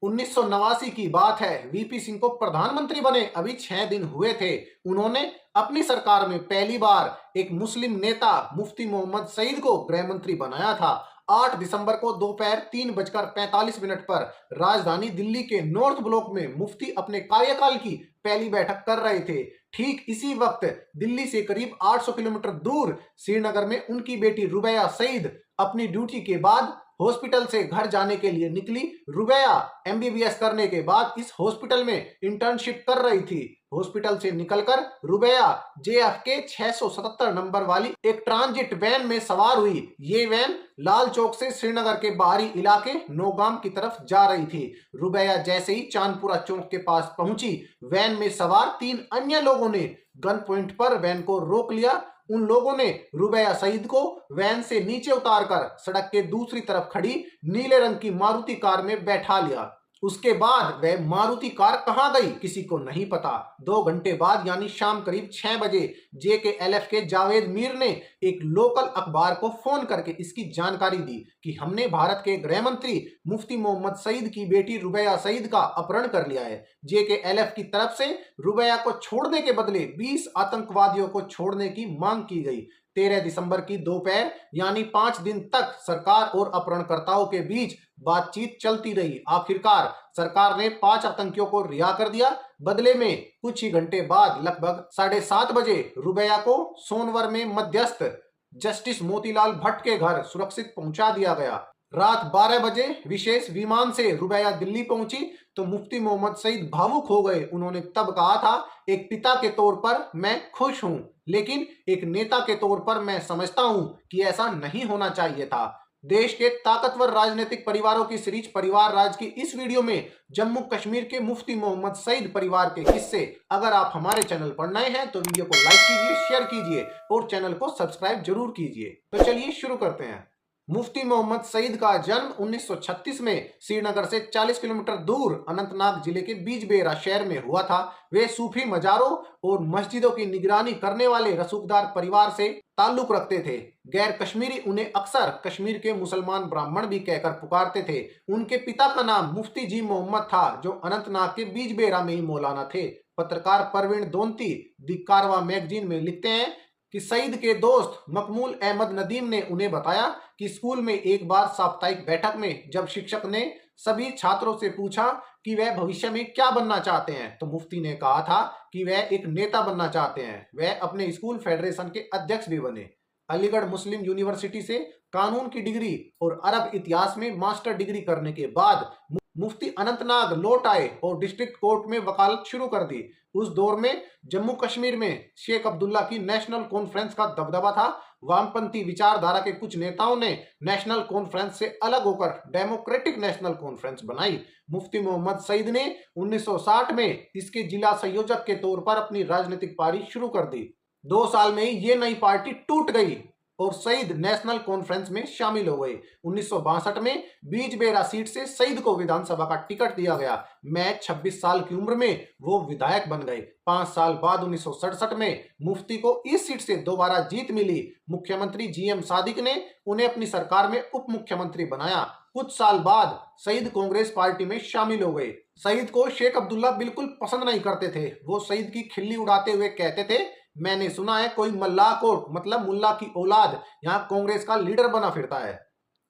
1989 की बात है। वीपी सिंह को प्रधानमंत्री बने अभी 6 दिन हुए थे। उन्होंने अपनी सरकार में पहली बार एक मुस्लिम नेता मुफ्ती मोहम्मद सईद को गृह मंत्री बनाया था। 8 दिसंबर को दोपहर 3:45 पर राजधानी दिल्ली के नॉर्थ ब्लॉक में मुफ्ती अपने कार्यकाल की पहली बैठक कर रहे थे। ठीक इसी वक्त दिल्ली से करीब 800 किलोमीटर दूर श्रीनगर में उनकी बेटी रुबैया सईद अपनी ड्यूटी के बाद हॉस्पिटल से घर जाने के लिए निकली। रुबैया एमबीबीएस करने के बाद इस हॉस्पिटल में इंटर्नशिप कर रही थी। हॉस्पिटल से निकलकर रुबैया JFK 677 नंबर वाली एक ट्रांजिट वैन में सवार हुई। ये वैन लाल चौक से श्रीनगर के बाहरी इलाके नौगाम की तरफ जा रही थी। रुबैया जैसे ही चांदपुरा चौक के पास पहुंची, वैन में सवार 3 अन्य लोगों ने गन पॉइंट पर वैन को रोक लिया। उन लोगों ने रुबैया सईद को वैन से नीचे उतारकर सड़क के दूसरी तरफ खड़ी नीले रंग की मारुति कार में बैठा लिया। उसके बाद वह मारुति कार कहां गई किसी को नहीं पता। 2 घंटे बाद यानी शाम करीब 6 बजे JKLF के जावेद मीर ने एक लोकल अखबार को फोन करके इसकी जानकारी दी कि हमने भारत के गृह मंत्री मुफ्ती मोहम्मद सईद की बेटी रुबैया सईद का अपहरण कर लिया है। JKLF की तरफ से रुबैया को छोड़ने के बदले 20 आतंकवादियों को छोड़ने की मांग की गई। 13 दिसंबर की दोपहर यानी 5 दिन तक सरकार और अपहरणकर्ताओं के बीच बातचीत चलती रही। आखिरकार सरकार ने 5 आतंकियों को रिहा कर दिया। बदले में कुछ ही घंटे बाद लगभग 7:30 बजे रुबैया को सोनवर में मध्यस्थ जस्टिस मोतीलाल भट्ट के घर सुरक्षित पहुंचा दिया गया। रात 12 बजे विशेष विमान से रुबैया दिल्ली पहुंची तो मुफ्ती मोहम्मद सईद भावुक हो गए। उन्होंने तब कहा था, एक पिता के तौर पर मैं खुश हूं, लेकिन एक नेता के तौर पर मैं समझता हूं कि ऐसा नहीं होना चाहिए था। देश के ताकतवर राजनीतिक परिवारों की सीरीज परिवार राज की इस वीडियो में जम्मू कश्मीर के मुफ्ती मोहम्मद सईद परिवार के किस्से। अगर आप हमारे चैनल पर नए हैं तो वीडियो को लाइक कीजिए, शेयर कीजिए और चैनल को सब्सक्राइब जरूर कीजिए। तो चलिए शुरू करते हैं। मुफ्ती मोहम्मद सईद का जन्म 1936 में श्रीनगर से 40 किलोमीटर दूर अनंतनाग जिले के बीजबेहरा शहर में हुआ था। वे सूफी मजारों और मस्जिदों की निगरानी करने वाले रसूखदार परिवार से ताल्लुक रखते थे। गैर कश्मीरी उन्हें अक्सर कश्मीर के मुसलमान ब्राह्मण भी कहकर पुकारते थे। उनके पिता का नाम मुफ्ती जी मोहम्मद था, जो अनंतनाग के बीजबेहरा में ही मौलाना थे। पत्रकार परवीन दोंती दी कारवा मैगजीन में लिखते हैं कि सईद के दोस्त मकमूल अहमद नदीम ने उन्हें बताया कि स्कूल में एक बार साप्ताहिक बैठक में जब शिक्षक ने सभी छात्रों से पूछा कि वह भविष्य में क्या बनना चाहते हैं, तो मुफ्ती ने कहा था कि वह एक नेता बनना चाहते हैं। वह अपने स्कूल फेडरेशन के अध्यक्ष भी बने। अलीगढ़ मुस्लिम यूनिवर्सिटी से कानून की डिग्री और अरब इतिहास में मास्टर डिग्री करने के बाद मुफ्ती अनंतनाग लौट आए और डिस्ट्रिक्ट कोर्ट में वकालत शुरू कर दी। उस दौर में जम्मू कश्मीर में शेख अब्दुल्ला की नेशनल कॉन्फ्रेंस का दबदबा था। वामपंथी विचारधारा के कुछ नेताओं ने नेशनल कॉन्फ्रेंस से अलग होकर डेमोक्रेटिक नेशनल कॉन्फ्रेंस बनाई। मुफ्ती मोहम्मद सईद ने 1960 में इसके जिला संयोजक के तौर पर अपनी राजनीतिक पारी शुरू कर दी। 2 साल में ही ये नई पार्टी टूट गई और सईद नेशनल कॉन्फ्रेंस में शामिल हो गए। 1962 में बीजबेहरा सीट से सईद को विधानसभा का टिकट दिया गया। मैं 26 साल की उम्र में वो विधायक बन गए। 5 साल बाद 1967 में मुफ्ती को इस सीट से दोबारा जीत मिली। मुख्यमंत्री GM सादिक ने उन्हें अपनी सरकार में उप मुख्यमंत्री बनाया। कुछ साल बाद सईद कांग्रेस पार्टी में शामिल हो गए। सईद को शेख अब्दुल्ला बिल्कुल पसंद नहीं करते थे। वो सईद की खिल्ली उड़ाते हुए कहते थे, मैंने सुना है कोई मल्लाह कोट मतलब मुल्ला की औलाद यहाँ कांग्रेस का लीडर बना फिरता है।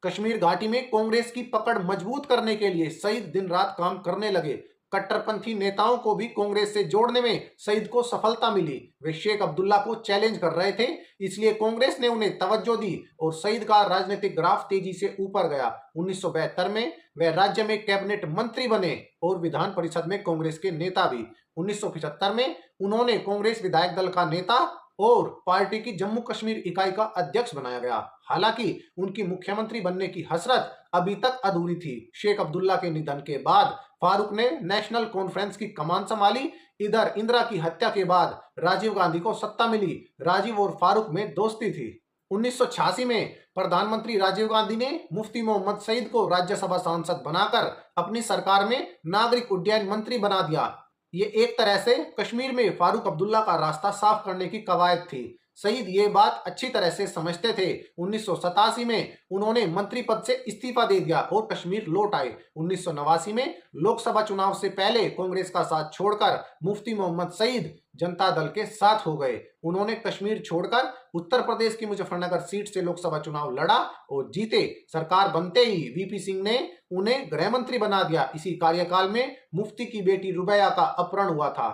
कश्मीर घाटी में कांग्रेस की पकड़ मजबूत करने के लिए सईद दिन रात काम करने लगे। कट्टरपंथी नेताओं को भी कांग्रेस से जोड़ने में सईद को सफलता मिली। वे शेख अब्दुल्ला को चैलेंज कर रहे थे, इसलिए कांग्रेस ने उन्हें तवज्जो दी और सईद का राजनीतिक ग्राफ तेजी से ऊपर गया। 1972 में वे राज्य में कैबिनेट मंत्री बने और विधान परिषद में कांग्रेस के नेता भी। 1975 में उन्होंने कांग्रेस विधायक दल का नेता और पार्टी की जम्मू कश्मीर इकाई का अध्यक्ष बनाया गया। हालांकि उनकी मुख्यमंत्री बनने की हसरत अभी तक अधूरी थी। शेख अब्दुल्ला के निधन के बाद फारूक ने नेशनल कॉन्फ्रेंस की कमान संभाली। इधर इंदिरा की हत्या के बाद राजीव गांधी को सत्ता मिली। राजीव और फारूक में दोस्ती थी। 1986 में प्रधानमंत्री राजीव गांधी ने मुफ्ती मोहम्मद सईद को राज्यसभा सांसद बनाकर अपनी सरकार में नागरिक उड्डयन मंत्री बना दिया। ये एक तरह से कश्मीर में फारूक अब्दुल्ला का रास्ता साफ करने की कवायद थी। सईद ये बात अच्छी तरह से समझते थे। 1987 में उन्होंने मंत्री पद से इस्तीफा दे दिया और कश्मीर लौट आए। 1989 में लोकसभा चुनाव से पहले कांग्रेस का साथ छोड़कर मुफ्ती मोहम्मद सईद जनता दल के साथ हो गए। उन्होंने कश्मीर छोड़कर उत्तर प्रदेश की मुजफ्फरनगर सीट से लोकसभा चुनाव लड़ा और जीते। सरकार बनते ही वीपी सिंह ने उन्हें गृह मंत्री बना दिया। इसी कार्यकाल में मुफ्ती की बेटी रुबैया का अपहरण हुआ था।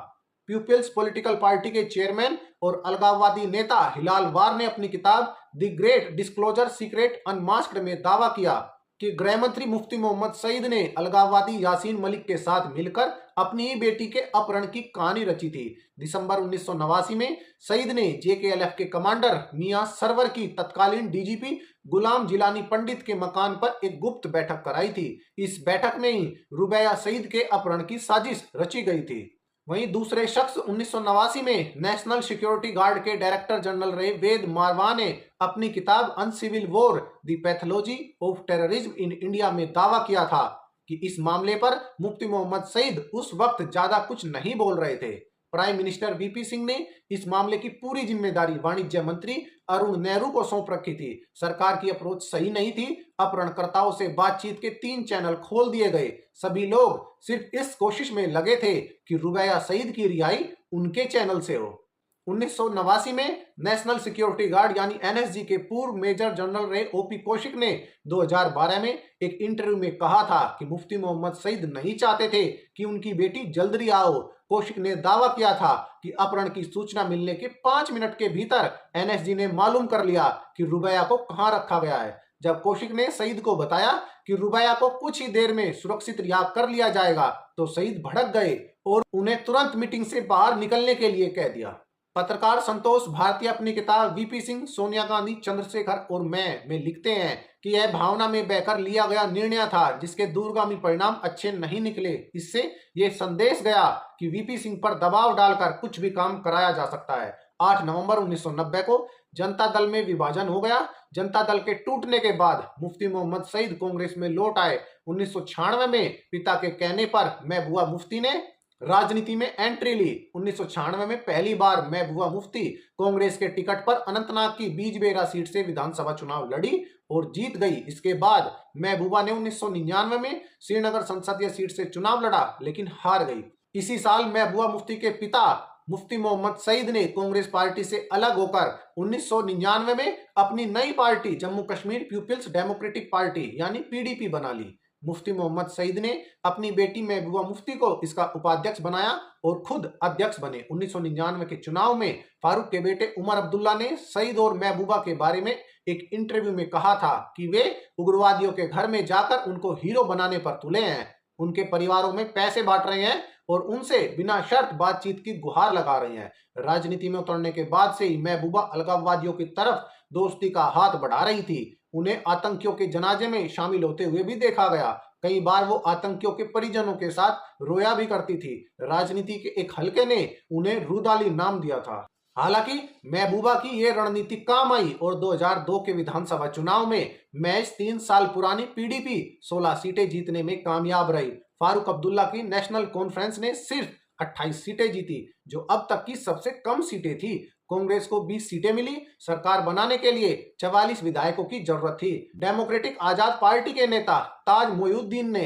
पीपल्स पॉलिटिकल पार्टी के चेयरमैन और अलगाववादी नेता हिलाल वार ने अपनी किताब द ग्रेट डिस्क्लोजर सीक्रेट अनमास्क्ड में दावा किया कि गृह मंत्री मुफ्ती मोहम्मद सईद ने अलगाववादी यासीन मलिक के साथ मिलकर अपनी ही बेटी के अपहरण की कहानी रची थी। दिसंबर 1989 में सईद ने जेकेएलएफ के कमांडर मियां सरवर की तत्कालीन डीजीपी गुलाम जिलानी पंडित के मकान पर एक गुप्त बैठक कराई थी। इस बैठक में ही रुबैया सईद के अपहरण की साजिश रची गई थी। वहीं दूसरे शख्स 1989 में नेशनल सिक्योरिटी गार्ड के डायरेक्टर जनरल रहे वेद मारवा ने अपनी किताब uncivil war the pathology of terrorism in India में दावा किया था कि इस मामले पर मुफ्ती मोहम्मद सईद उस वक्त ज्यादा कुछ नहीं बोल रहे थे। प्राइम मिनिस्टर वीपी सिंह ने इस मामले की पूरी जिम्मेदारी वाणिज्य मंत्री अरुण नेहरू को सौंप रखी थी। सरकार की अप्रोच सही नहीं थी। अपहरणकर्ताओं से बातचीत के 3 चैनल खोल दिए गए। सभी लोग सिर्फ इस कोशिश में लगे थे कि रुबैया सईद की रिहाई उनके चैनल से हो। 1989 में नेशनल सिक्योरिटी गार्ड यानी एनएसजी के पूर्व मेजर जनरल रहे ओपी कौशिक ने 2012 में एक इंटरव्यू में कहा था कि मुफ्ती मोहम्मद सईद नहीं चाहते थे कि उनकी बेटी जल्द रिहा हो। कौशिक ने दावा किया था कि अपहरण की सूचना मिलने के 5 मिनट के भीतर एनएसजी ने मालूम कर लिया कि रुबैया को कहां रखा गया है। जब कौशिक ने सईद को बताया कि रुबैया को कुछ ही देर में सुरक्षित रिहा कर लिया जाएगा तो सईद भड़क गए और उन्हें तुरंत मीटिंग से बाहर निकलने के लिए कह दिया। पत्रकार संतोष भारती अपनी किताब वीपी सिंह, सोनिया गांधी, चंद्रशेखर और मैं में लिखते हैं कि यह भावना में बहकर लिया गया निर्णय था जिसके दूरगामी परिणाम अच्छे नहीं निकले। इससे यह संदेश गया कि वीपी सिंह पर दबाव डालकर कुछ भी काम कराया जा सकता है। 8 नवंबर 1990 को जनता दल में विभाजन हो गया। जनता दल के टूटने के बाद मुफ्ती मोहम्मद सईद कांग्रेस में लौट आए। 1996 में पिता के कहने पर महबूबा मुफ्ती ने राजनीति में एंट्री ली। 1996 में पहली बार महबूबा मुफ्ती कांग्रेस के टिकट पर अनंतनाग की बीजबेहरा सीट से विधानसभा चुनाव लड़ी और जीत गई। इसके बाद महबूबा ने 1999 में श्रीनगर संसदीय सीट से चुनाव लड़ा लेकिन हार गई। इसी साल महबूबा मुफ्ती के पिता मुफ्ती मोहम्मद सईद ने कांग्रेस पार्टी से अलग होकर 1999 में अपनी नई party Jammu Kashmir peoples democratic party यानी पीडीपी बना ली। मुफ्ती मोहम्मद सईद ने अपनी बेटी महबूबा मुफ्ती को इसका उपाध्यक्ष बनाया और खुद अध्यक्ष बने। 1999 के चुनाव में फारूक के बेटे उमर अब्दुल्ला ने सईद और महबूबा के बारे में एक इंटरव्यू में कहा था कि वे उग्रवादियों के घर में जाकर उनको हीरो बनाने पर तुले हैं, उनके परिवारों में पैसे बांट रहे हैं और उनसे बिना शर्त बातचीत की गुहार लगा रहे हैं। राजनीति में उतरने के बाद से ही महबूबा अलगाववादियों की तरफ दोस्ती का हाथ बढ़ा रही थी। उन्हें आतंकियों के जनाजे में शामिल होते हुए भी देखा गया। कई बार वो आतंकियों के परिजनों के साथ रोया भी करती थी। राजनीति के एक हलके ने उन्हें रूदाली नाम दिया था। हालांकि महबूबा की ये रणनीति काम आई और 2002 के विधानसभा चुनाव में महज 3 साल पुरानी पीडीपी 16 सीटें जीतने में कामयाब रही। फारूक अब्दुल्ला की नेशनल कॉन्फ्रेंस ने सिर्फ 28 सीटें जीती, जो अब तक की सबसे कम सीटें थी। कांग्रेस को 20 सीटें मिली। सरकार बनाने के लिए 44 विधायकों की जरूरत थी। डेमोक्रेटिक आजाद पार्टी के नेता ताज मोइनुद्दीन ने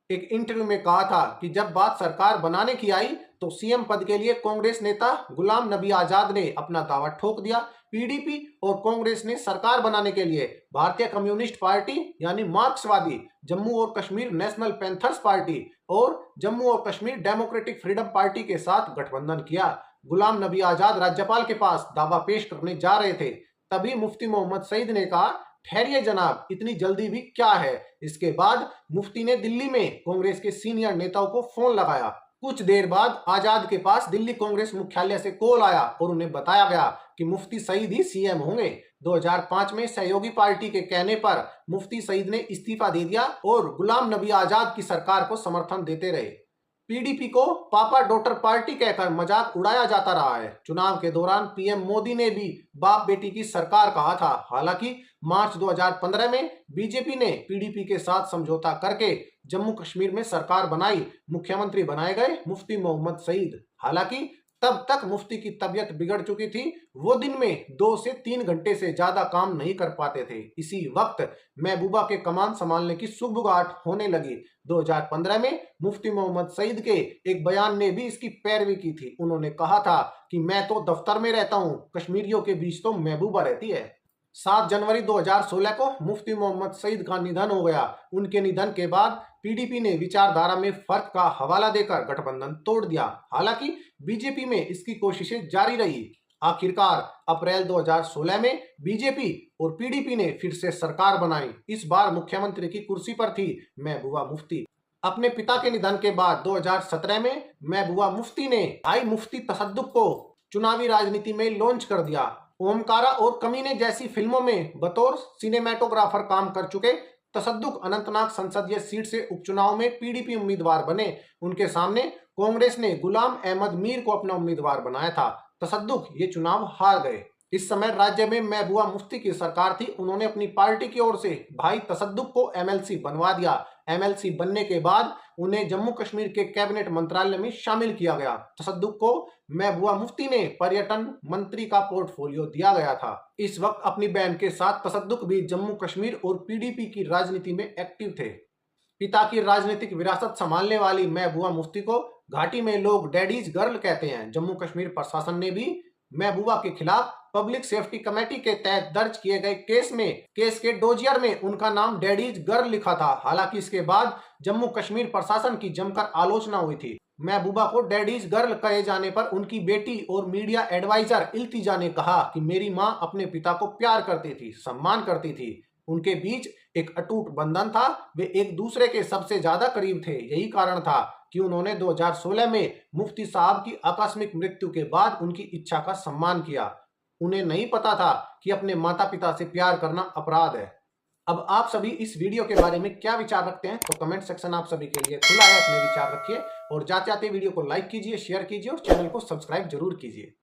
एक इंटरव्यू में कहा था कि जब बात सरकार बनाने की आई तो सीएम पद के लिए कांग्रेस नेता गुलाम नबी आजाद ने अपना दावा ठोक दिया। पीडीपी और कांग्रेस ने सरकार बनाने के लिए भारतीय कम्युनिस्ट पार्टी यानी मार्क्सवादी, जम्मू और कश्मीर नेशनल पैंथर्स पार्टी और जम्मू और कश्मीर डेमोक्रेटिक फ्रीडम पार्टी के साथ गठबंधन किया। गुलाम नबी आजाद राज्यपाल के पास दावा पेश करने जा रहे थे, तभी मुफ्ती मोहम्मद सईद ने कहा, ठहरिए जनाब, इतनी जल्दी भी क्या है। इसके बाद मुफ्ती ने दिल्ली में कांग्रेस के सीनियर नेताओं को फोन लगाया। कुछ देर बाद आजाद के पास दिल्ली कांग्रेस मुख्यालय से कॉल आया और उन्हें बताया गया कि मुफ्ती सईद ही सीएम होंगे। 2005 में सहयोगी पार्टी के कहने पर मुफ्ती सईद ने इस्तीफा दे दिया और गुलाम नबी आजाद की सरकार को समर्थन देते रहे। पीडीपी को पापा डॉटर पार्टी कहकर मजाक उड़ाया जाता रहा है। चुनाव के दौरान पीएम मोदी ने भी बाप बेटी की सरकार कहा था। हालांकि मार्च 2015 में बीजेपी ने पीडीपी के साथ समझौता करके जम्मू कश्मीर में सरकार बनाई। मुख्यमंत्री बनाए गए मुफ्ती मोहम्मद सईद। हालांकि तब तक मुफ्ती की तबीयत बिगड़ चुकी थी। वो दिन में 2 से 3 घंटे से ज्यादा काम नहीं कर पाते थे। इसी वक्त महबूबा के कमान संभालने की सुगबुगाहट होने लगी। 2015 में मुफ्ती मोहम्मद सईद के एक बयान ने भी इसकी पैरवी की थी। उन्होंने कहा था कि मैं तो दफ्तर में रहता हूं, कश्मीरियों के बीच तो महबूबा रहती है। 7 जनवरी 2016 को मुफ्ती मोहम्मद सईद का निधन हो गया। उनके निधन के बाद पीडीपी ने विचारधारा में फर्क का हवाला देकर गठबंधन तोड़ दिया। हालांकि बीजेपी में इसकी कोशिशें जारी रही। आखिरकार अप्रैल 2016 में बीजेपी और पीडीपी ने फिर से सरकार बनाई। इस बार मुख्यमंत्री की कुर्सी पर थी महबूबा मुफ्ती। अपने पिता के निधन के बाद 2017 में महबूबा मुफ्ती ने भाई मुफ्ती तसद्दुक को चुनावी राजनीति में लॉन्च कर दिया। ओमकारा और कमीने जैसी फिल्मों में बतौर सिनेमेटोग्राफर काम कर चुके तसद्दुक अनंतनाग संसदीय सीट से उपचुनाव में पीडीपी उम्मीदवार बने। उनके सामने कांग्रेस ने गुलाम अहमद मीर को अपना उम्मीदवार बनाया था। तसद्दुक ये चुनाव हार गए। इस समय राज्य में महबूबा मुफ्ती की सरकार थी। उन्होंने अपनी पार्टी की ओर से भाई तसद्दुक को एमएलसी बनवा दिया। एमएलसी बनने के बाद उन्हें जम्मू कश्मीर के कैबिनेट मंत्रालय में शामिल किया गया। तसद्दुक को महबूबा मुफ्ती ने पर्यटन मंत्री का पोर्टफोलियो दिया गया था। इस वक्त अपनी बहन के साथ तसद्दुक भी जम्मू कश्मीर और पीडीपी की राजनीति में एक्टिव थे। पिता की राजनीतिक विरासत संभालने वाली महबूबा मुफ्ती को घाटी में लोग डैडीज गर्ल कहते हैं। जम्मू कश्मीर प्रशासन ने भी महबूबा के खिलाफ पब्लिक सेफ्टी कमेटी के तहत दर्ज किए गए केस के डोजियर में उनका नाम डैडीज गर्ल लिखा था। हालांकि इसके बाद जम्मू कश्मीर प्रशासन की जमकर आलोचना हुई थी। महबूबा को डैडीज गर्ल कहे जाने पर उनकी बेटी और मीडिया एडवाइजर इल्तिजा ने कहा कि मेरी मां अपने पिता को प्यार करती थी, सम्मान करती थी। उनके बीच एक अटूट बंधन था। वे एक दूसरे के सबसे ज्यादा करीब थे। यही कारण था कि उन्होंने 2016 में मुफ्ती साहब की आकस्मिक मृत्यु के बाद उनकी इच्छा का सम्मान किया। उन्हें नहीं पता था कि अपने माता पिता से प्यार करना अपराध है। अब आप सभी इस वीडियो के बारे में क्या विचार रखते हैं, तो कमेंट सेक्शन आप सभी के लिए खुला है। अपने विचार रखिए और जाते जाते वीडियो को लाइक कीजिए, शेयर कीजिए और चैनल को सब्सक्राइब जरूर कीजिए।